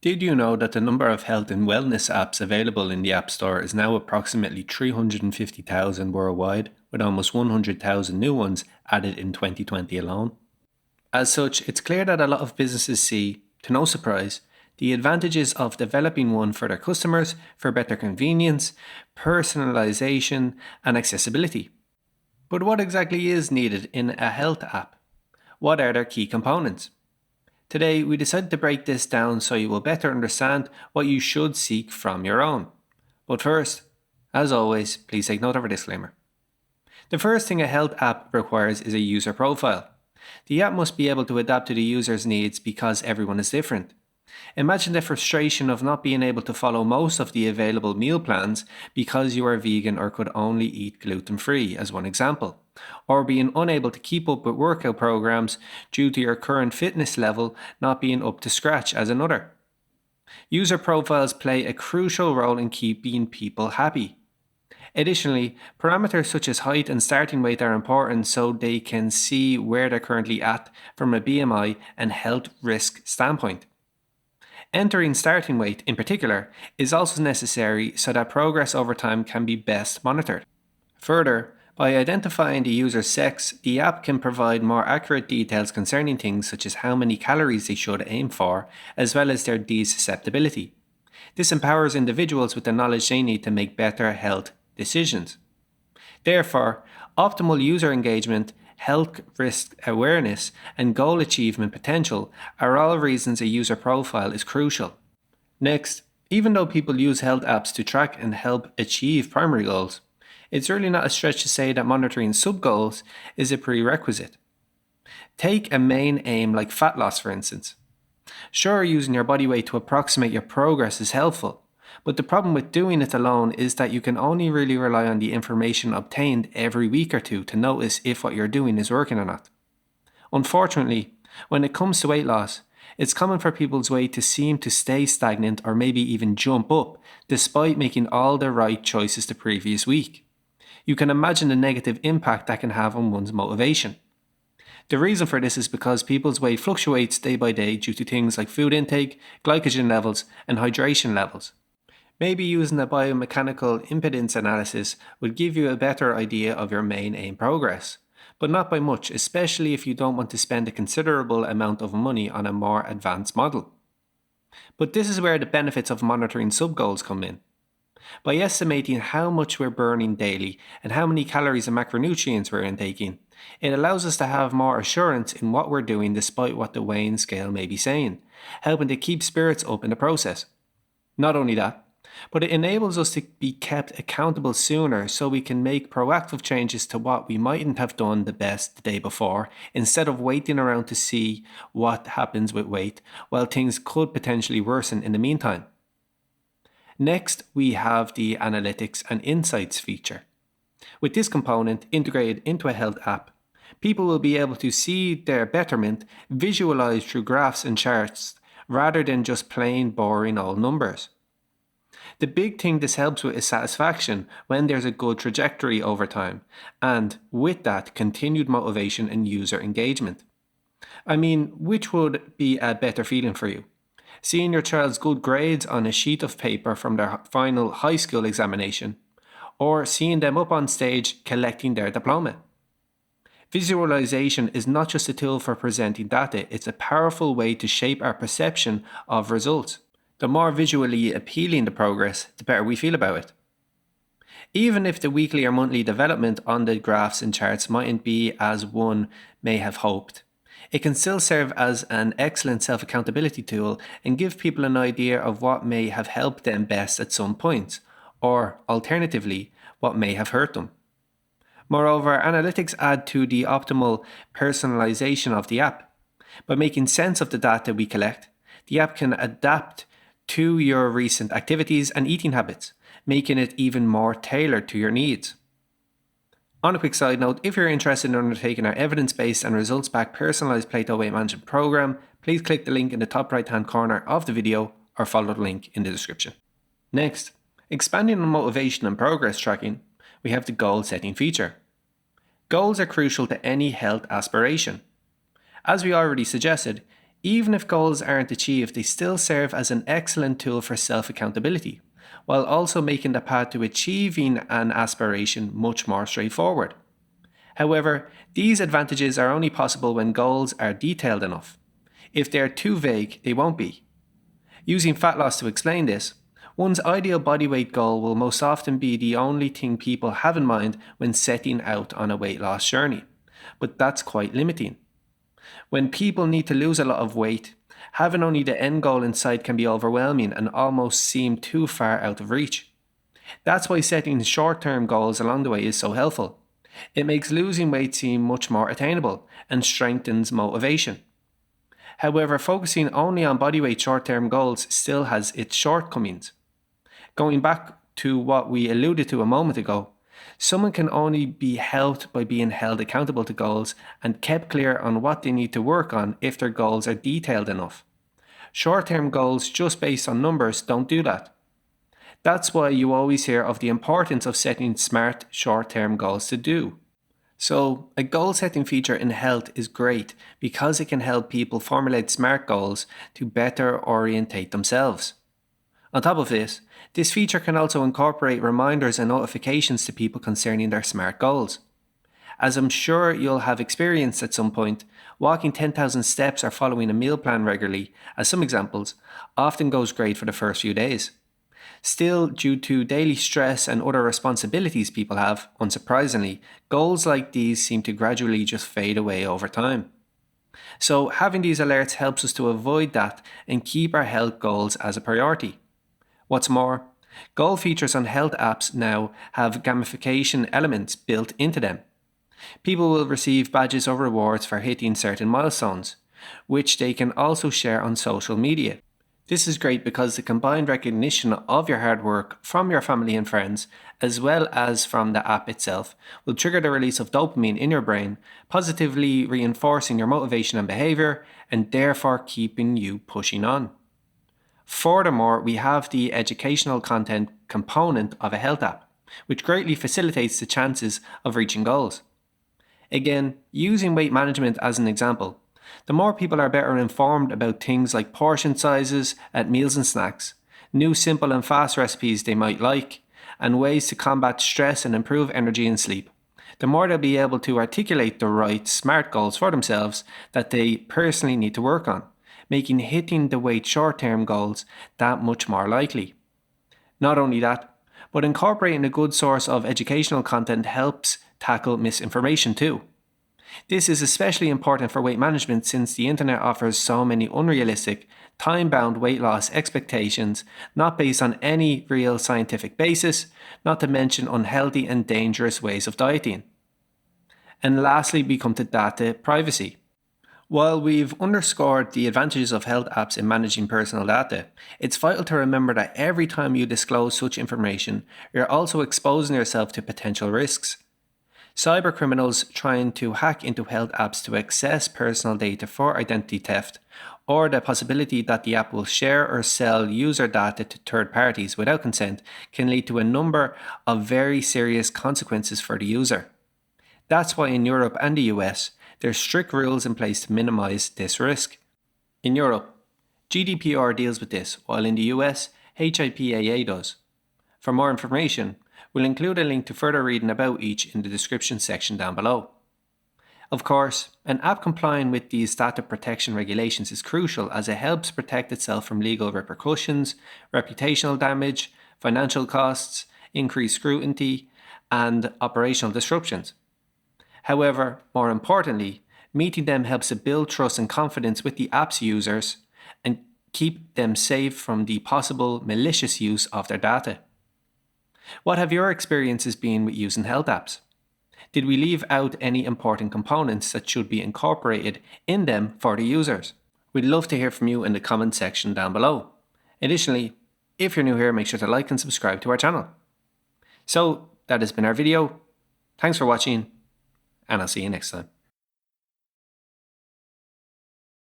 Did you know that the number of health and wellness apps available in the App Store is now approximately 350,000 worldwide, with almost 100,000 new ones added in 2020 alone? As such, it's clear that a lot of businesses see, to no surprise, the advantages of developing one for their customers for better convenience, personalization, and accessibility. But what exactly is needed in a health app? What are their key components? Today, we decided to break this down so you will better understand what you should seek from your own. But first, as always, please take note of our disclaimer. The first thing a health app requires is a user profile. The app must be able to adapt to the user's needs because everyone is different. Imagine the frustration of not being able to follow most of the available meal plans because you are vegan or could only eat gluten-free, as one example, or being unable to keep up with workout programs due to your current fitness level not being up to scratch, as another. User profiles play a crucial role in keeping people happy. Additionally, parameters such as height and starting weight are important so they can see where they're currently at from a BMI and health risk standpoint. Entering starting weight, in particular, is also necessary so that progress over time can be best monitored. Further, by identifying the user's sex, the app can provide more accurate details concerning things such as how many calories they should aim for, as well as their disease susceptibility. This empowers individuals with the knowledge they need to make better health decisions. Therefore, optimal user engagement, health risk awareness, and goal achievement potential are all reasons a user profile is crucial. Next, even though people use health apps to track and help achieve primary goals, it's really not a stretch to say that monitoring sub-goals is a prerequisite. Take a main aim like fat loss, for instance. Sure, using your body weight to approximate your progress is helpful, but the problem with doing it alone is that you can only really rely on the information obtained every week or two to notice if what you're doing is working or not. Unfortunately, when it comes to weight loss, it's common for people's weight to seem to stay stagnant or maybe even jump up, despite making all the right choices the previous week. You can imagine the negative impact that can have on one's motivation. The reason for this is because people's weight fluctuates day by day due to things like food intake, glycogen levels, and hydration levels. Maybe using a biomechanical impedance analysis would give you a better idea of your main aim progress, but not by much, especially if you don't want to spend a considerable amount of money on a more advanced model. But this is where the benefits of monitoring sub-goals come in. By estimating how much we're burning daily and how many calories and macronutrients we're intaking, it allows us to have more assurance in what we're doing despite what the weighing scale may be saying, helping to keep spirits up in the process. Not only that, but it enables us to be kept accountable sooner so we can make proactive changes to what we mightn't have done the best the day before, instead of waiting around to see what happens with weight while things could potentially worsen in the meantime. Next, we have the Analytics and Insights feature. With this component integrated into a health app, people will be able to see their betterment visualized through graphs and charts rather than just plain boring old numbers. The big thing this helps with is satisfaction when there's a good trajectory over time, and with that, continued motivation and user engagement. I mean, which would be a better feeling for you? Seeing your child's good grades on a sheet of paper from their final high school examination, or seeing them up on stage collecting their diploma? Visualization is not just a tool for presenting data, it's a powerful way to shape our perception of results. The more visually appealing the progress, the better we feel about it. Even if the weekly or monthly development on the graphs and charts mightn't be as one may have hoped, it can still serve as an excellent self-accountability tool and give people an idea of what may have helped them best at some points, or alternatively, what may have hurt them. Moreover, analytics add to the optimal personalization of the app. By making sense of the data we collect, the app can adapt to your recent activities and eating habits, making it even more tailored to your needs. On a quick side note, if you're interested in undertaking our evidence-based and results-backed personalized Plato weight management program, please click the link in the top right-hand corner of the video or follow the link in the description. Next, expanding on motivation and progress tracking, we have the goal setting feature. Goals are crucial to any health aspiration. As we already suggested, Even if goals aren't achieved, they still serve as an excellent tool for self-accountability, while also making the path to achieving an aspiration much more straightforward. However, these advantages are only possible when goals are detailed enough. If they're too vague, they won't be. Using fat loss to explain this, one's ideal body weight goal will most often be the only thing people have in mind when setting out on a weight loss journey, but that's quite limiting. When people need to lose a lot of weight, having only the end goal in sight can be overwhelming and almost seem too far out of reach. That's why setting short-term goals along the way is so helpful. It makes losing weight seem much more attainable and strengthens motivation. However, focusing only on bodyweight short-term goals still has its shortcomings. Going back to what we alluded to a moment ago, someone can only be helped by being held accountable to goals and kept clear on what they need to work on if their goals are detailed enough. Short-term goals just based on numbers don't do that. That's why you always hear of the importance of setting smart short-term goals to do. So, a goal-setting feature in health is great because it can help people formulate smart goals to better orientate themselves. On top of this feature can also incorporate reminders and notifications to people concerning their SMART goals. As I'm sure you'll have experienced at some point, walking 10,000 steps or following a meal plan regularly, as some examples, often goes great for the first few days. Still, due to daily stress and other responsibilities people have, unsurprisingly, goals like these seem to gradually just fade away over time. So having these alerts helps us to avoid that and keep our health goals as a priority. What's more, goal features on health apps now have gamification elements built into them. People will receive badges or rewards for hitting certain milestones, which they can also share on social media. This is great because the combined recognition of your hard work from your family and friends, as well as from the app itself, will trigger the release of dopamine in your brain, positively reinforcing your motivation and behavior, and therefore keeping you pushing on. Furthermore, we have the educational content component of a health app, which greatly facilitates the chances of reaching goals. Again, using weight management as an example, the more people are better informed about things like portion sizes at meals and snacks, new simple and fast recipes they might like, and ways to combat stress and improve energy and sleep, the more they'll be able to articulate the right SMART goals for themselves that they personally need to work on, making hitting the weight short-term goals that much more likely. Not only that, but incorporating a good source of educational content helps tackle misinformation too. This is especially important for weight management since the internet offers so many unrealistic, time-bound weight loss expectations not based on any real scientific basis, not to mention unhealthy and dangerous ways of dieting. And lastly, we come to data privacy. While we've underscored the advantages of health apps in managing personal data, it's vital to remember that every time you disclose such information, you're also exposing yourself to potential risks. Cybercriminals trying to hack into health apps to access personal data for identity theft, or the possibility that the app will share or sell user data to third parties without consent, can lead to a number of very serious consequences for the user. That's why in Europe and the US, there's strict rules in place to minimize this risk. In Europe, GDPR deals with this, while in the US, HIPAA does. For more information, we'll include a link to further reading about each in the description section down below. Of course, an app complying with these data protection regulations is crucial as it helps protect itself from legal repercussions, reputational damage, financial costs, increased scrutiny, and operational disruptions. However, more importantly, meeting them helps to build trust and confidence with the app's users and keep them safe from the possible malicious use of their data. What have your experiences been with using health apps? Did we leave out any important components that should be incorporated in them for the users? We'd love to hear from you in the comment section down below. Additionally, if you're new here, make sure to like and subscribe to our channel. So, that has been our video. Thanks for watching, and I'll see you next time.